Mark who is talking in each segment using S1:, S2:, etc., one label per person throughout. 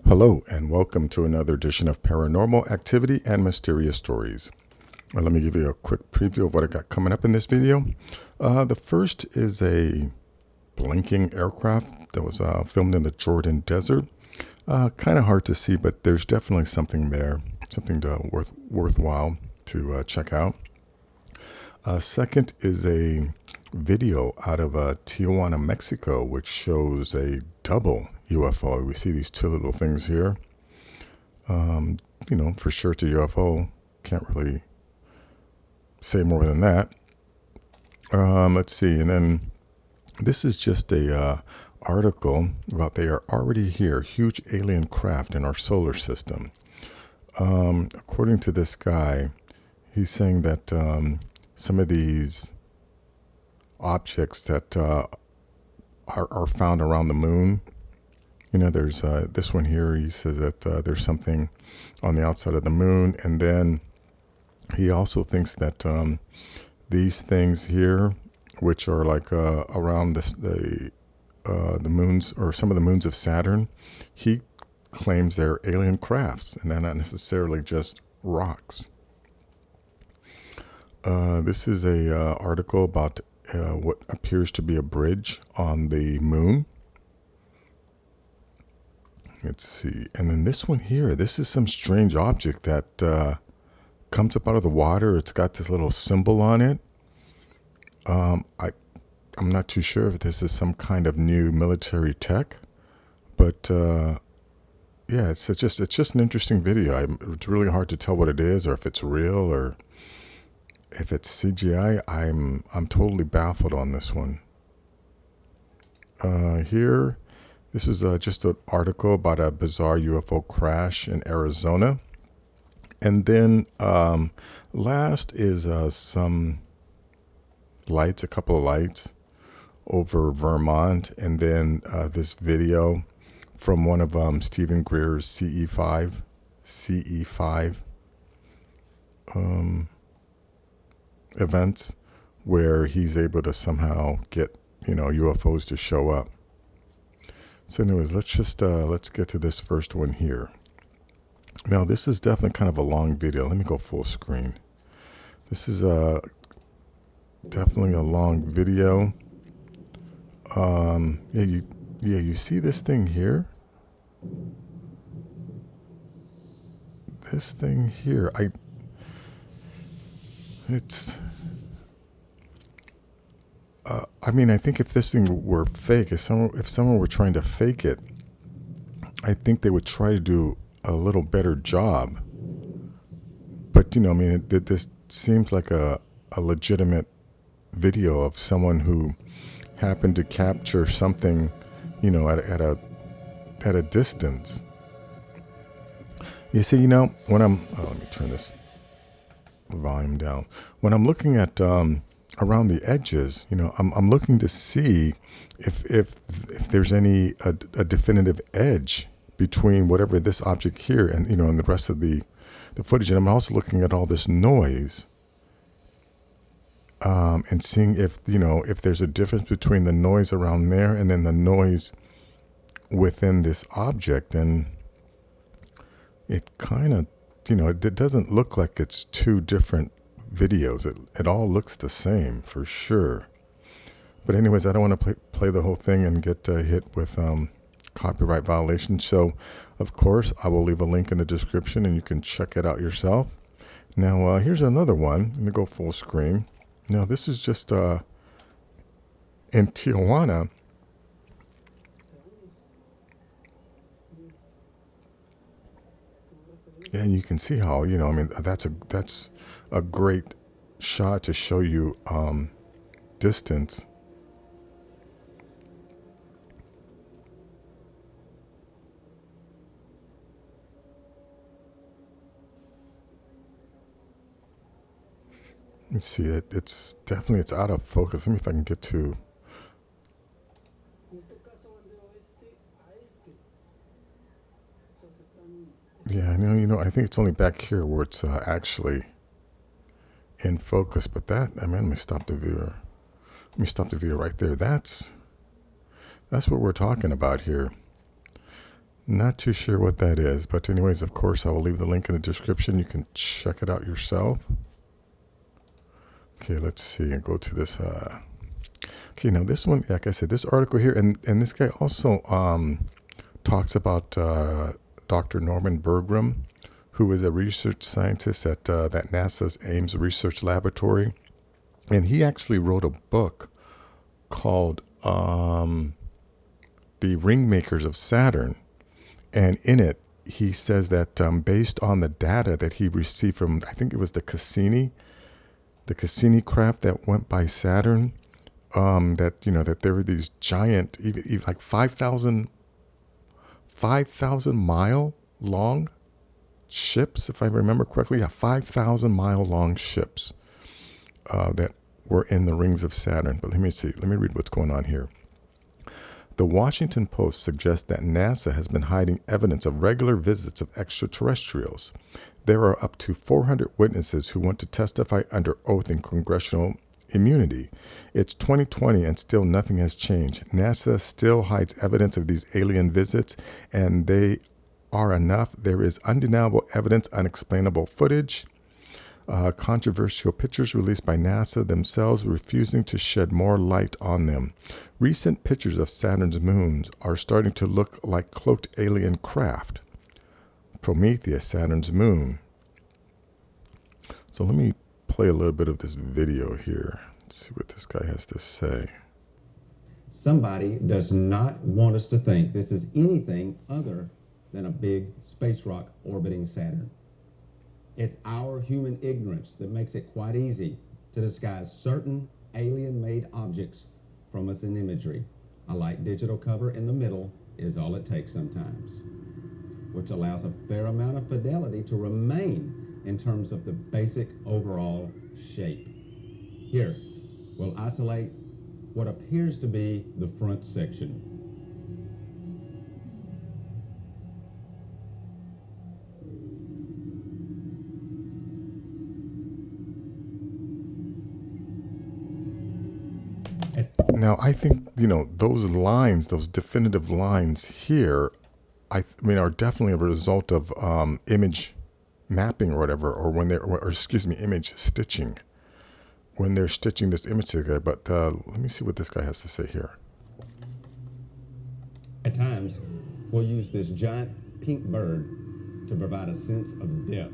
S1: Hello and welcome to another edition of Paranormal Activity and Mysterious Stories. Well, let me give you a quick preview of what I got coming up in this video. The first is a blinking aircraft that was filmed in the Jordan Desert. Kind of hard to see, but there's definitely something there, something worthwhile to check out. Second is a video out of Tijuana, Mexico, which shows a double UFO. We see these two little things here. For sure it's a UFO. Can't really say more than that. Let's see. And then this is just a article about they are already here, huge alien craft in our solar system. According to this guy, he's saying that some of these objects that are found around the moon, there's this one here. He says that there's something on the outside of the moon, and then he also thinks that these things here, which are like around the moons or some of the moons of Saturn, he claims they're alien crafts, and they're not necessarily just rocks. This is a article about what appears to be a bridge on the moon. Let's see. And then this one here, this is some strange object that comes up out of the water. It's got this little symbol on it. I'm not too sure if this is some kind of new military tech, but yeah, it's just an interesting video. It's really hard to tell what it is, or if it's real, or if it's CGI. I'm totally baffled on this one. Here, this is just an article about a bizarre UFO crash in Arizona. And then last is some lights, a couple of lights over Vermont. And then this video from one of Stephen Greer's CE5 events, where he's able to somehow get UFOs to show up. So anyways, let's get to this first one here. Now this is definitely kind of a long video. Let me go full screen. This is definitely a long video. You see this thing here? This thing here, I think if this thing were fake, if someone were trying to fake it, I think they would try to do a little better job. But this seems like a legitimate video of someone who happened to capture something, at a distance. You see, when I'm let me turn this volume down. When I'm looking at around the edges, I'm looking to see if there's any a definitive edge between whatever this object here and and the rest of the footage. And I'm also looking at all this noise and seeing if there's a difference between the noise around there and then the noise within this object. And it kind of it doesn't look like it's two different videos. It all looks the same for sure. But anyways, I don't want to play the whole thing and get hit with copyright violations. So of course I will leave a link in the description and you can check it out yourself. Now here's another one. Let me go full screen. Now this is just in Tijuana. Yeah, and you can see how, that's a great shot to show you distance. Let's see, it's out of focus. Let me if I can get to. Yeah, I think it's only back here where it's actually in focus. But let me stop the viewer. Let me stop the viewer right there. That's what we're talking about here. Not too sure what that is, but anyways, of course, I will leave the link in the description. You can check it out yourself. Okay, let's see. I go to this. Okay, now this one, like I said, this article here, and this guy also talks about Dr. Norman Bergram, who is a research scientist at that NASA's Ames Research Laboratory. And he actually wrote a book called The Ringmakers of Saturn. And in it, he says that based on the data that he received from, I think it was the Cassini craft that went by Saturn, that there were these giant, even like 5,000 mile long ships, if I remember correctly. Yeah, 5,000 mile long ships that were in the rings of Saturn. But let me see. Let me read what's going on here. The Washington Post suggests that NASA has been hiding evidence of regular visits of extraterrestrials. There are up to 400 witnesses who want to testify under oath in congressional immunity. It's 2020 and still nothing has changed. NASA still hides evidence of these alien visits, and they are enough. There is undeniable evidence, unexplainable footage, controversial pictures released by NASA themselves refusing to shed more light on them. Recent pictures of Saturn's moons are starting to look like cloaked alien craft. Prometheus, Saturn's moon. So let me play a little bit of this video here. Let's see what this guy has to say.
S2: Somebody does not want us to think this is anything other than a big space rock orbiting Saturn. It's our human ignorance that makes it quite easy to disguise certain alien-made objects from us in imagery. A light digital cover in the middle is all it takes sometimes, which allows a fair amount of fidelity to remain in terms of the basic overall shape. Here, we'll isolate what appears to be the front section.
S1: Now, I think, those lines, those definitive lines here, I mean, are definitely a result of image mapping or whatever, or image stitching, when they're stitching this image together. But let me see what this guy has to say here.
S2: At times, we'll use this giant pink bird to provide a sense of depth.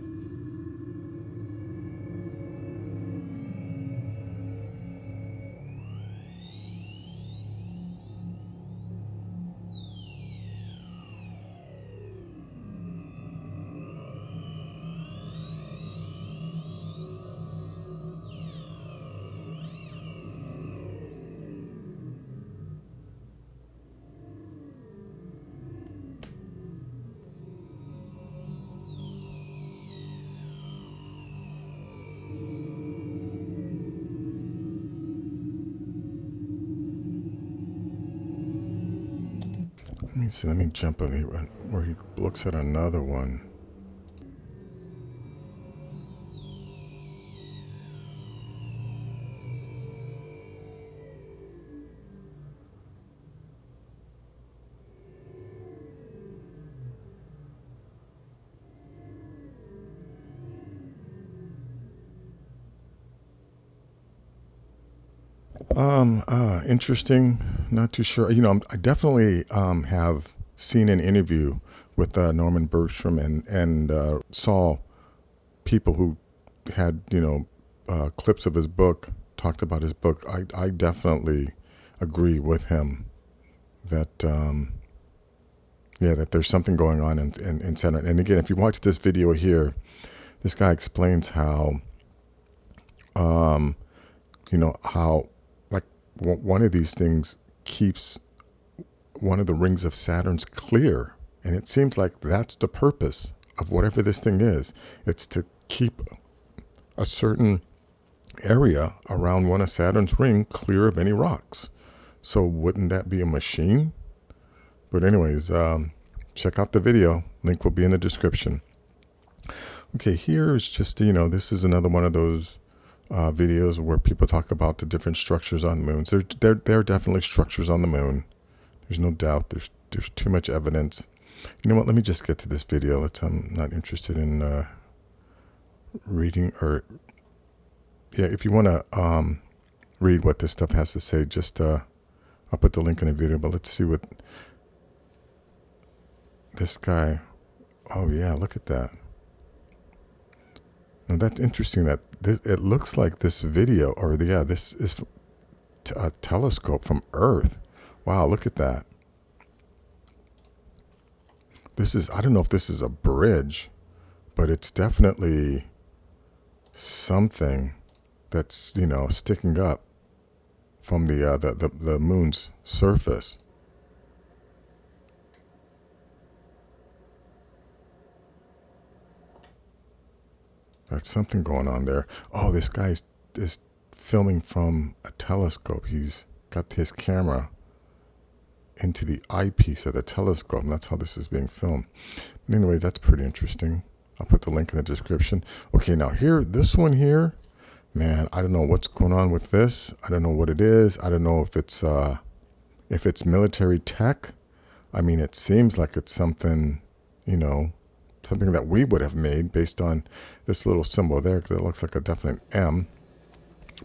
S1: Let me jump on here where he looks at another one. Interesting. Not too sure. I definitely have seen an interview with Norman Bergstrom and saw people who had, clips of his book, talked about his book. I definitely agree with him that, that there's something going on in Saturn. And again, if you watch this video here, this guy explains how, how like one of these things keeps one of the rings of Saturn's clear. And it seems like that's the purpose of whatever this thing is. It's to keep a certain area around one of Saturn's ring clear of any rocks. So wouldn't that be a machine? But anyways, check out the video. Link will be in the description. Okay, here is just, this is another one of those videos where people talk about the different structures on the moon. There are definitely structures on the moon. There's no doubt. There's too much evidence. You know what? Let me just get to this video. I'm not interested in reading or, yeah, if you want to read what this stuff has to say, just I'll put the link in the video, but let's see what this guy, oh yeah, look at that. Now that's interesting that it looks like this video, or yeah, this is a telescope from Earth. Wow, look at that. This is, I don't know if this is a bridge, but it's definitely something that's, you know, sticking up from the moon's surface. That's something going on there. Oh, this guy is filming from a telescope. He's got his camera into the eyepiece of the telescope, and that's how this is being filmed. But anyway, that's pretty interesting. I'll put the link in the description. Okay, now here, this one here, man, I don't know what's going on with this. I don't know what it is. I don't know if it's military tech. I mean, it seems like it's something, you know, something that we would have made based on this little symbol there, because it looks like a definite M.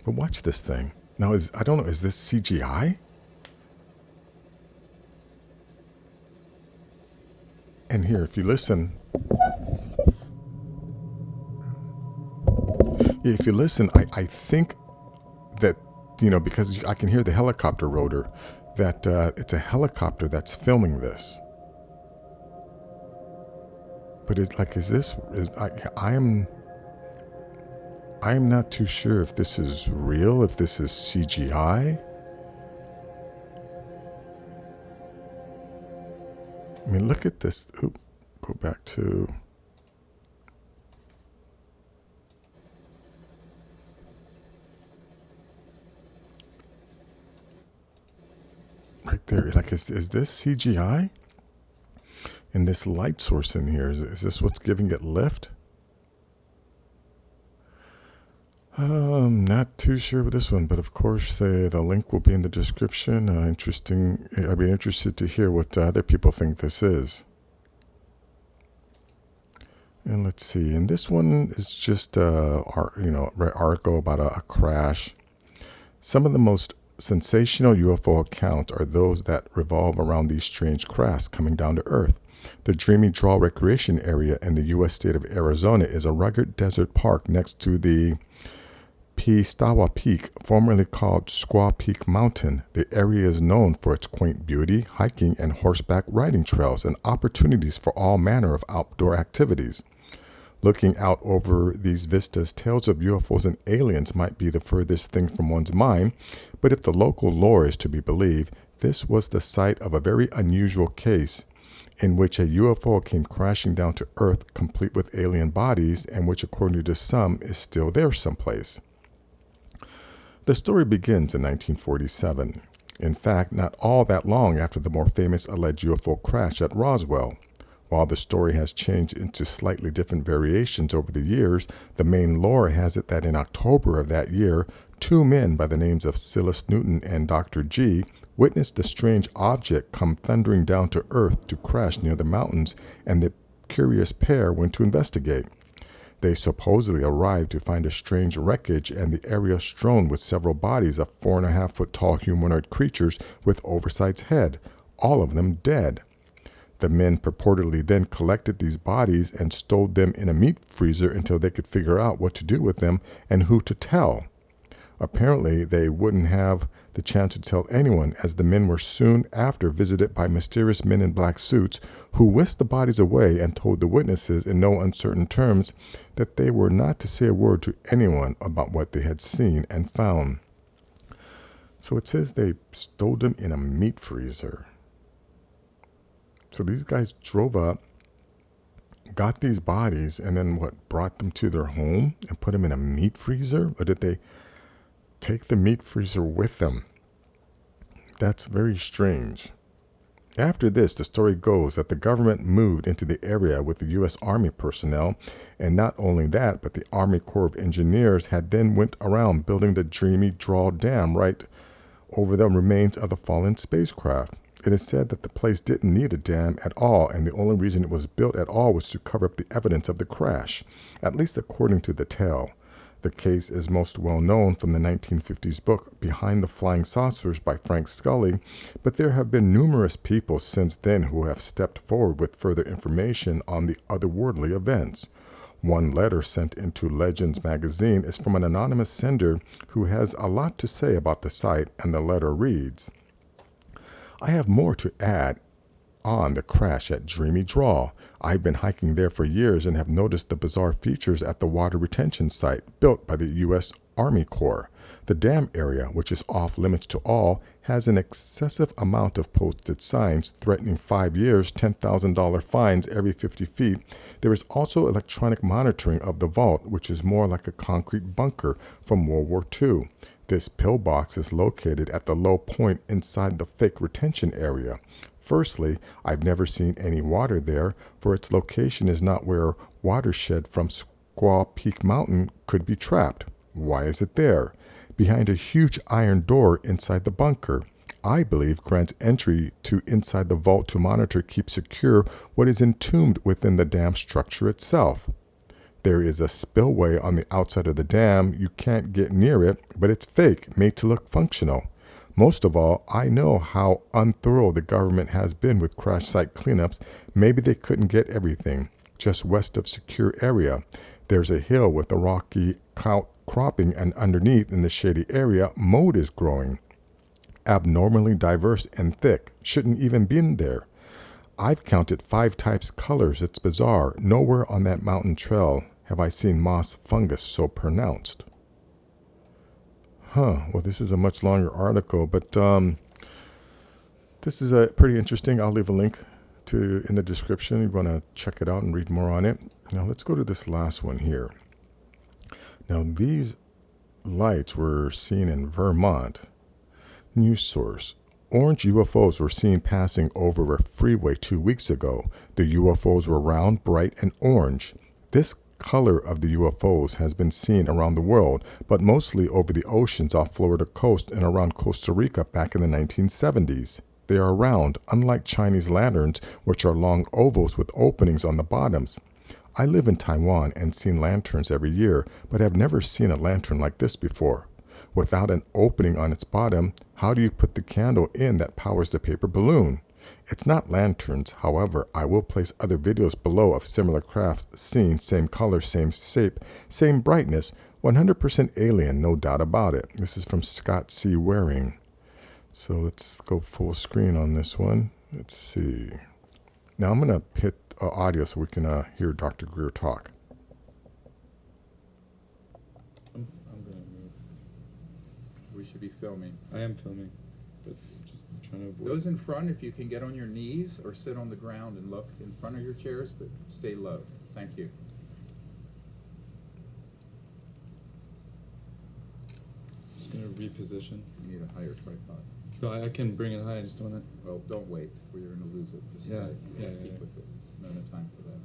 S1: But watch this thing. Now, I don't know, is this CGI? And here, if you listen, I think that, you know, because I can hear the helicopter rotor, that it's a helicopter that's filming this. But it's like, I am not too sure if this is real, if this is CGI. I mean, look at this. Oop, go back to. Right there. Like, is this CGI? And this light source in here, is this what's giving it lift? Not too sure with this one, but of course the link will be in the description. Interesting. I'd be interested to hear what other people think this is. And let's see. And this one is just article about a crash. Some of the most sensational UFO accounts are those that revolve around these strange crafts coming down to Earth. The Dreamy Draw Recreation Area in the U.S. state of Arizona is a rugged desert park next to the Pistawa Peak, formerly called Squaw Peak Mountain. The area is known for its quaint beauty, hiking and horseback riding trails, and opportunities for all manner of outdoor activities. Looking out over these vistas, tales of UFOs and aliens might be the furthest thing from one's mind, but if the local lore is to be believed, this was the site of a very unusual case in which a UFO came crashing down to Earth complete with alien bodies, and which according to some is still there someplace. The story begins in 1947. In fact, not all that long after the more famous alleged UFO crash at Roswell. While the story has changed into slightly different variations over the years, the main lore has it that in October of that year, two men by the names of Silas Newton and Dr. G witnessed the strange object come thundering down to Earth to crash near the mountains, and the curious pair went to investigate. They supposedly arrived to find a strange wreckage and the area strewn with several bodies of 4.5-foot tall humanoid creatures with oversized head, all of them dead. The men purportedly then collected these bodies and stowed them in a meat freezer until they could figure out what to do with them and who to tell. Apparently, they wouldn't have the chance to tell anyone, as the men were soon after visited by mysterious men in black suits who whisked the bodies away and told the witnesses in no uncertain terms that they were not to say a word to anyone about what they had seen and found. So it says they stowed them in a meat freezer. So these guys drove up, got these bodies, and then brought them to their home and put them in a meat freezer? Or did they take the meat freezer with them? That's very strange. After this, the story goes that the government moved into the area with the U.S. Army personnel, and not only that, but the Army Corps of Engineers had then went around building the Dreamy Draw Dam right over the remains of the fallen spacecraft. It is said that the place didn't need a dam at all, and the only reason it was built at all was to cover up the evidence of the crash, at least according to the tale. The case is most well known from the 1950s book Behind the Flying Saucers by Frank Scully, but there have been numerous people since then who have stepped forward with further information on the otherworldly events. One letter sent into Legends magazine is from an anonymous sender who has a lot to say about the site, and the letter reads, "I have more to add on the crash at Dreamy Draw. I've been hiking there for years and have noticed the bizarre features at the water retention site built by the U.S. Army Corps. The dam area, which is off limits to all, has an excessive amount of posted signs threatening 5 years, $10,000 fines every 50 feet. There is also electronic monitoring of the vault, which is more like a concrete bunker from World War II. This pillbox is located at the low point inside the fake retention area. Firstly, I've never seen any water there, for its location is not where watershed from Squaw Peak Mountain could be trapped. Why is it there? Behind a huge iron door inside the bunker. I believe grants entry to inside the vault to monitor keep secure what is entombed within the dam structure itself. There is a spillway on the outside of the dam. You can't get near it, but it's fake, made to look functional. Most of all, I know how unthorough the government has been with crash site cleanups. Maybe they couldn't get everything. Just west of secure area, there's a hill with a rocky cropping, and underneath in the shady area, mold is growing. Abnormally diverse and thick. Shouldn't even been there. I've counted 5 types colors. It's bizarre. Nowhere on that mountain trail have I seen moss fungus so pronounced." Well, this is a much longer article, but this is pretty interesting. I'll leave a link in the description. You want to check it out and read more on it. Now, let's go to this last one here. Now, these lights were seen in Vermont. News source. Orange UFOs were seen passing over a freeway 2 weeks ago. The UFOs were round, bright, and orange. This color of the UFOs has been seen around the world, but mostly over the oceans off Florida coast and around Costa Rica back in the 1970s. They are round, unlike Chinese lanterns, which are long ovals with openings on the bottoms. I live in Taiwan and seen lanterns every year, but have never seen a lantern like this before. Without an opening on its bottom, how do you put the candle in that powers the paper balloon? It's not lanterns. However, I will place other videos below of similar crafts seen, same color, same shape, same brightness, 100% alien, no doubt about it. This is from Scott C. Waring. So let's go full screen on this one. Let's see. Now I'm going to hit audio so we can hear Dr. Greer talk.
S3: I'm going to move.
S4: We should be filming.
S3: I am filming, but just trying to avoid.
S4: Those in front, if you can get on your knees or sit on the ground and look in front of your chairs, but stay low. Thank you.
S3: Just going to reposition.
S4: You need a higher tripod.
S3: No, I can bring it high. I just don't want
S4: Well, don't wait, or you're going to lose it. Just
S3: Yeah,
S4: stay.
S3: yeah,
S4: Just keep
S3: yeah.
S4: with it. There's no time for that.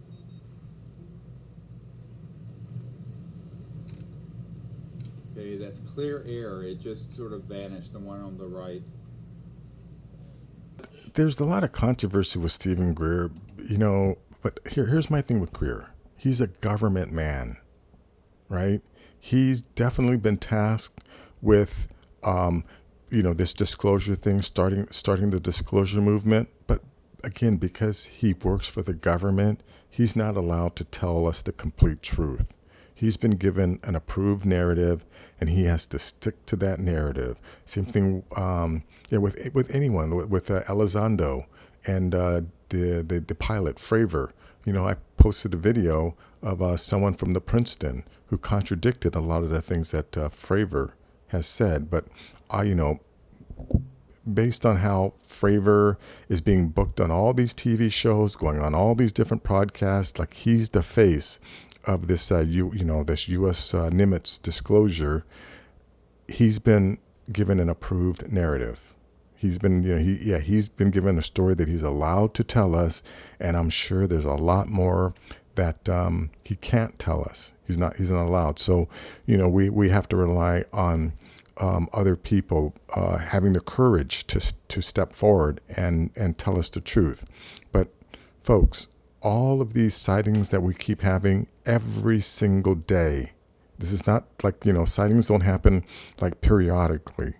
S4: Okay, that's clear air. It just sort of vanished, the one on the right.
S1: There's a lot of controversy with Stephen Greer, but here's my thing with Greer. He's a government man, right? He's definitely been tasked with, this disclosure thing, starting the disclosure movement. But again, because he works for the government, he's not allowed to tell us the complete truth. He's been given an approved narrative, and he has to stick to that narrative. Same thing, with anyone, with Elizondo and the pilot Fravor. I posted a video of someone from the Princeton who contradicted a lot of the things that Fravor has said. But based on how Fravor is being booked on all these TV shows, going on all these different podcasts, like he's the face of this, this U.S. Nimitz disclosure, he's been given an approved narrative. He's been, he's been given a story that he's allowed to tell us, and I'm sure there's a lot more that he can't tell us. He's not allowed. So, we have to rely on other people having the courage to step forward and tell us the truth. But folks, all of these sightings that we keep having every single day, this is not like, sightings don't happen like periodically.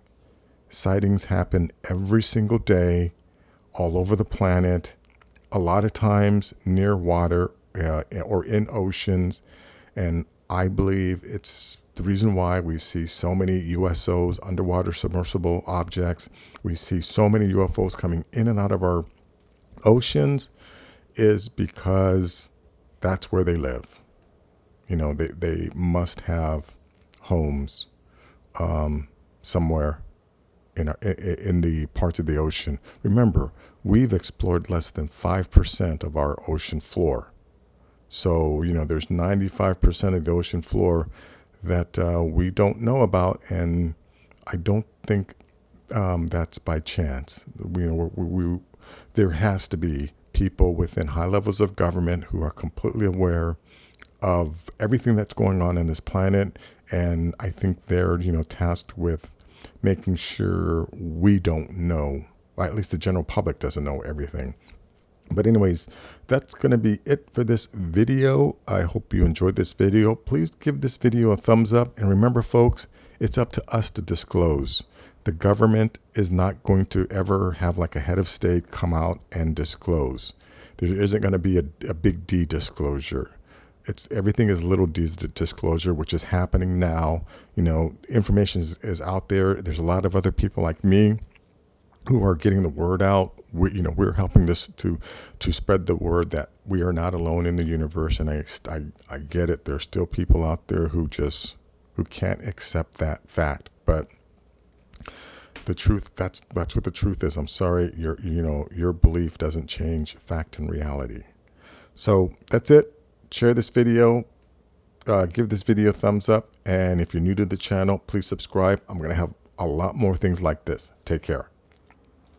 S1: Sightings happen every single day all over the planet, a lot of times near water or in oceans. And I believe it's the reason why we see so many USOs, underwater submersible objects. We see so many UFOs coming in and out of our oceans is because that's where they live. They must have homes somewhere in the parts of the ocean. Remember, we've explored less than 5% of our ocean floor. So, there's 95% of the ocean floor that we don't know about, and I don't think that's by chance. There has to be people within high levels of government who are completely aware of everything that's going on in this planet, and I think they're tasked with making sure we don't know, or at least the general public doesn't know everything. But anyways, that's going to be it for this video. I hope you enjoyed this video. Please give this video a thumbs up. And remember, folks, it's up to us to disclose. The government is not going to ever have like a head of state come out and disclose. There isn't going to be a big D disclosure. Everything is little d's disclosure, which is happening now. Information is out there. There's a lot of other people like me who are getting the word out. We're helping this to spread the word that we are not alone in the universe. And I get it. There's still people out there who can't accept that fact. But the truth, that's what the truth is. I'm sorry, your belief doesn't change fact and reality. So that's it. Share this video. Give this video a thumbs up. And if you're new to the channel, please subscribe. I'm going to have a lot more things like this. Take care.